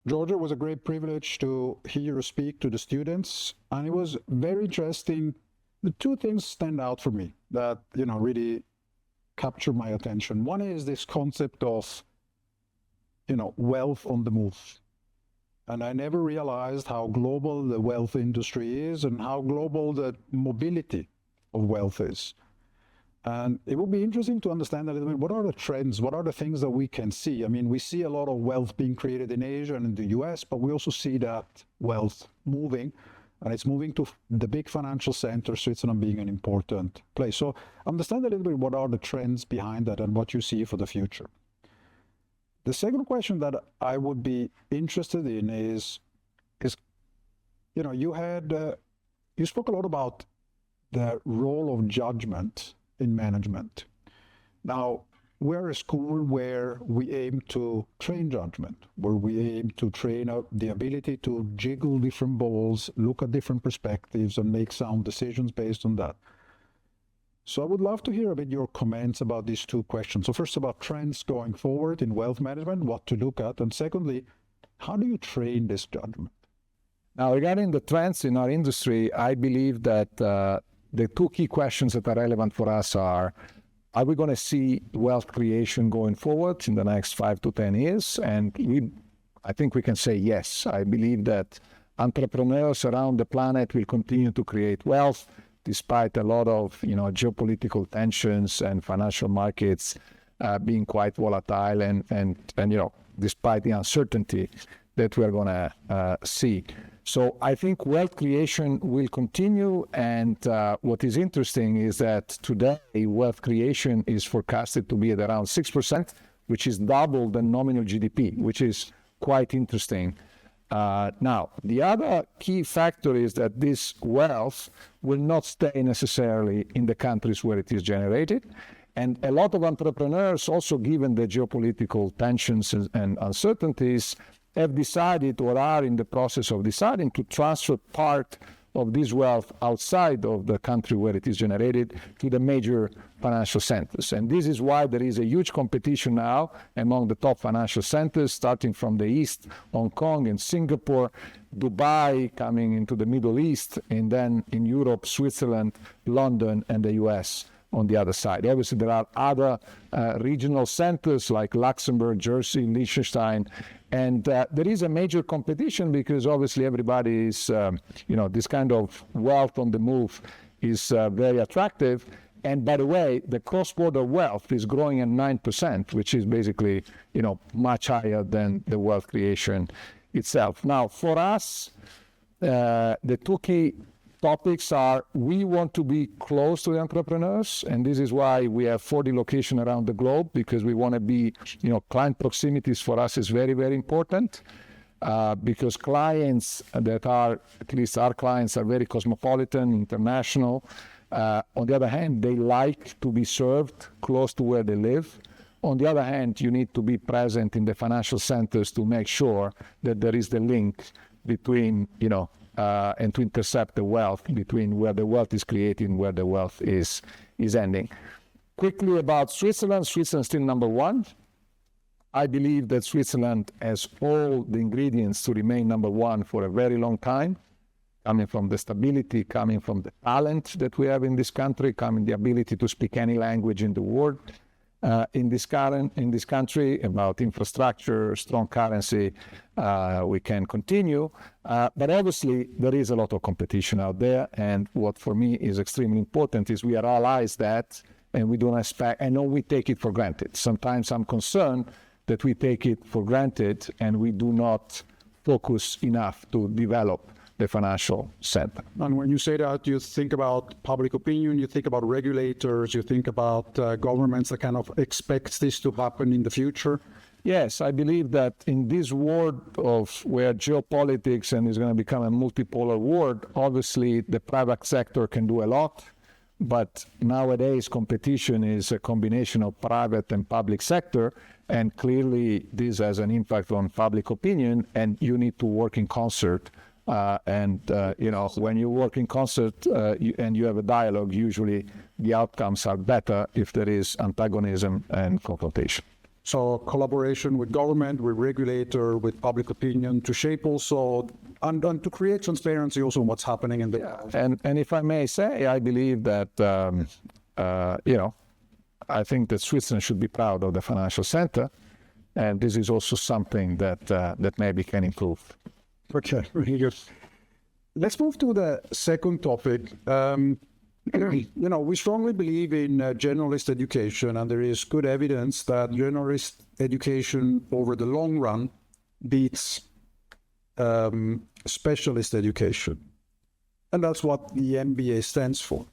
Giorgio, it was a great privilege to hear you speak to the students, and it was very interesting. The two things stand out for me that, really capture my attention. One is this concept of, wealth on the move. And I never realized how global the wealth industry is and how global the mobility of wealth is. And it will be interesting to understand a little bit, what are the trends, what are the things that we can see? I mean, we see a lot of wealth being created in Asia and in the US, but we also see that wealth moving, and it's moving to the big financial center, Switzerland being an important place. So understand a little bit what are the trends behind that and what you see for the future. The second question that I would be interested in is you spoke a lot about the role of judgment in management. Now, we're a school where we aim to train judgment, where we aim to train out the ability to jiggle different balls, look at different perspectives, and make sound decisions based on that. So I would love to hear a bit your comments about these two questions. So first, about trends going forward in wealth management, what to look at, and secondly, how do you train this judgment? Now, regarding the trends in our industry, I believe that the two key questions that are relevant for us are we going to see wealth creation going forward in the next 5 to 10 years? And I think we can say yes. I believe that entrepreneurs around the planet will continue to create wealth despite a lot of geopolitical tensions and financial markets being quite volatile and despite the uncertainty that we're going to see. So I think wealth creation will continue, and what is interesting is that today wealth creation is forecasted to be at around 6%, which is double the nominal GDP, which is quite interesting. Now, the other key factor is that this wealth will not stay necessarily in the countries where it is generated. And a lot of entrepreneurs, also given the geopolitical tensions and uncertainties, have decided or are in the process of deciding to transfer part of this wealth outside of the country where it is generated to the major financial centers. And this is why there is a huge competition now among the top financial centers, starting from the East, Hong Kong and Singapore, Dubai coming into the Middle East, and then in Europe, Switzerland, London, and the US on the other side. Obviously, there are other regional centers like Luxembourg, Jersey, Liechtenstein, and there is a major competition because obviously everybody is, this kind of wealth on the move is very attractive. And by the way, the cross-border wealth is growing at 9%, which is basically, much higher than the wealth creation itself. Now, for us, the two key topics are we want to be close to the entrepreneurs, and this is why we have 40 locations around the globe, because we want to be, client proximities for us is very, very important, because clients that are, at least our clients, are very cosmopolitan, international. On the other hand, they like to be served close to where they live. On the other hand, you need to be present in the financial centers to make sure that there is the link between, and to intercept the wealth between where the wealth is created and where the wealth is ending. Quickly about Switzerland. Switzerland is still number one. I believe that Switzerland has all the ingredients to remain number one for a very long time, coming from the stability, coming from the talent that we have in this country, coming the ability to speak any language in the world. In this country, about infrastructure, strong currency, we can continue. But obviously, there is a lot of competition out there. And what for me is extremely important is we realize that, and we don't expect, and we take it for granted. Sometimes I'm concerned that we take it for granted and we do not focus enough to develop the financial center. And when you say that, you think about public opinion, you think about regulators, you think about governments that kind of expect this to happen in the future? Yes, I believe that in this world of where geopolitics and is going to become a multipolar world, obviously the private sector can do a lot, but nowadays competition is a combination of private and public sector, and clearly this has an impact on public opinion, and you need to work in concert. When you work in concert and you have a dialogue, usually the outcomes are better if there is antagonism and confrontation. So collaboration with government, with regulator, with public opinion to shape also, and to create transparency also on what's happening in the world. And if I may say, I believe that, I think that Switzerland should be proud of the financial center. And this is also something that maybe can improve. Okay, very good. Let's move to the second topic. We strongly believe in generalist education, and there is good evidence that generalist education over the long run beats specialist education. And that's what the MBA stands for.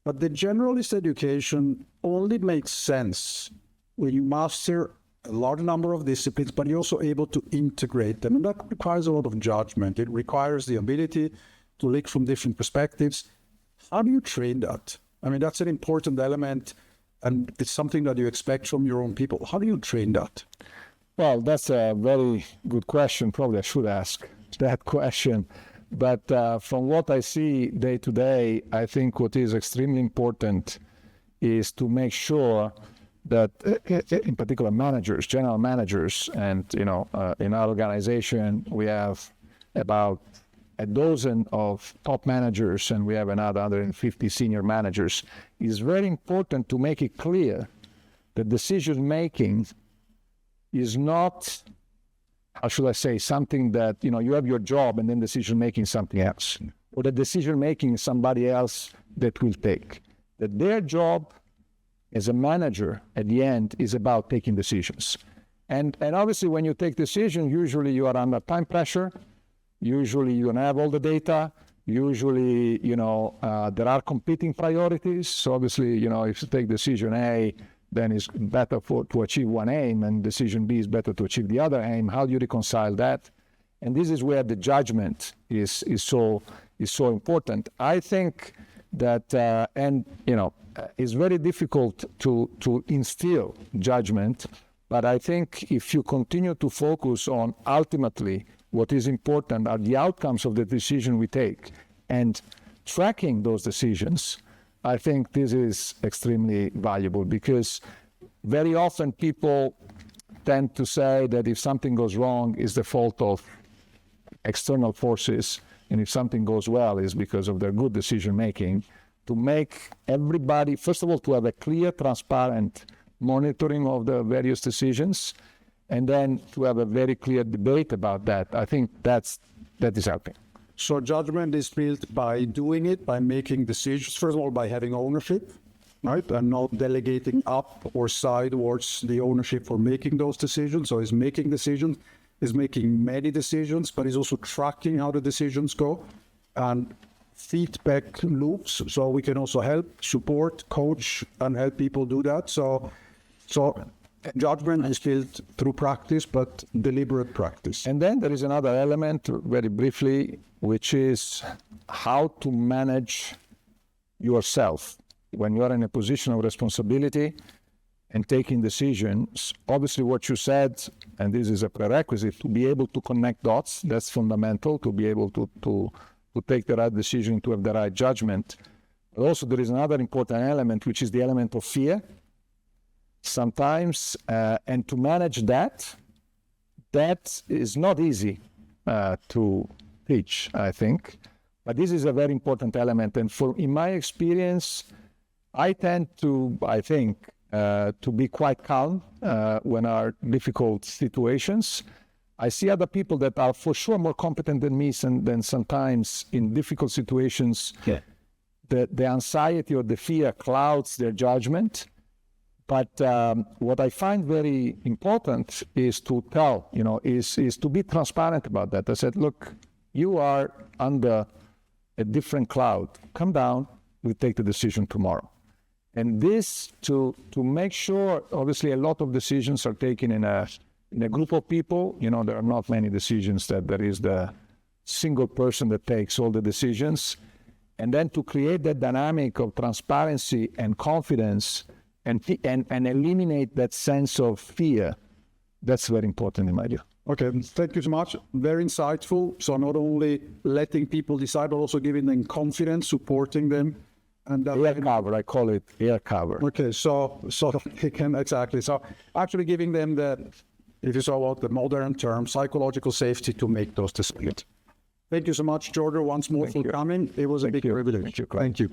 But the generalist education only makes sense when you master a large number of disciplines, but you're also able to integrate them. And that requires a lot of judgment. It requires the ability to look from different perspectives. How do you train that? I mean, that's an important element, and it's something that you expect from your own people. How do you train that? Well, that's a very good question. Probably I should ask that question. But from what I see day to day, I think what is extremely important is to make sure that, in particular, managers, general managers, and in our organization, we have about a dozen of top managers, and we have another 150 senior managers. It's very important to make it clear that decision making is not, how should I say, something that, you have your job and then decision making something else, or the decision making is somebody else that will take. That their job as a manager at the end is about taking decisions. And obviously when you take decisions, usually you are under time pressure. Usually you don't have all the data. Usually, there are competing priorities. So obviously, if you take decision A, then it's better to achieve one aim, and decision B is better to achieve the other aim. How do you reconcile that? And this is where the judgment is so important. I think that, it's very difficult to instill judgment, but I think if you continue to focus on ultimately what is important are the outcomes of the decision we take and tracking those decisions, I think this is extremely valuable, because very often people tend to say that if something goes wrong, it's the fault of external forces, and if something goes well, it's because of their good decision making. To make everybody, first of all, to have a clear, transparent monitoring of the various decisions, and then to have a very clear debate about that. I think that is helping. So judgment is built by doing it, by making decisions, first of all, by having ownership, right? And not delegating up or sidewards the ownership for making those decisions. So it's making decisions, is making many decisions, but it's also tracking how the decisions go, and feedback loops. So we can also help, support, coach, and help people do that. So judgment is built through practice, but deliberate practice. And then there is another element, very briefly, which is how to manage yourself when you are in a position of responsibility and taking decisions. Obviously, what you said, and this is a prerequisite, to be able to connect dots, that's fundamental, to be able to take the right decision, to have the right judgment. But also there is another important element, which is the element of fear. Sometimes, and to manage that is not easy to teach, I think. But this is a very important element. And in my experience, I tend to, to be quite calm when are difficult situations. I see other people that are for sure more competent than me, than sometimes in difficult situations, the anxiety or the fear clouds their judgment. But what I find very important is to tell, is to be transparent about that. I said, look, you are under a different cloud. Come down, we'll take the decision tomorrow. And this to make sure, obviously a lot of decisions are taken in a group of people. There are not many decisions that there is the single person that takes all the decisions. And then to create that dynamic of transparency and confidence and eliminate that sense of fear, that's very important in my view. Okay, thank you so much. Very insightful. So not only letting people decide, but also giving them confidence, supporting them, and that Air cover, I call it air cover. Okay, so he can exactly. So actually giving them the, if you saw what the modern term, psychological safety to make those decisions. Thank you so much, Giorgio, once more for coming. It was a big privilege. Thank you. Thank you.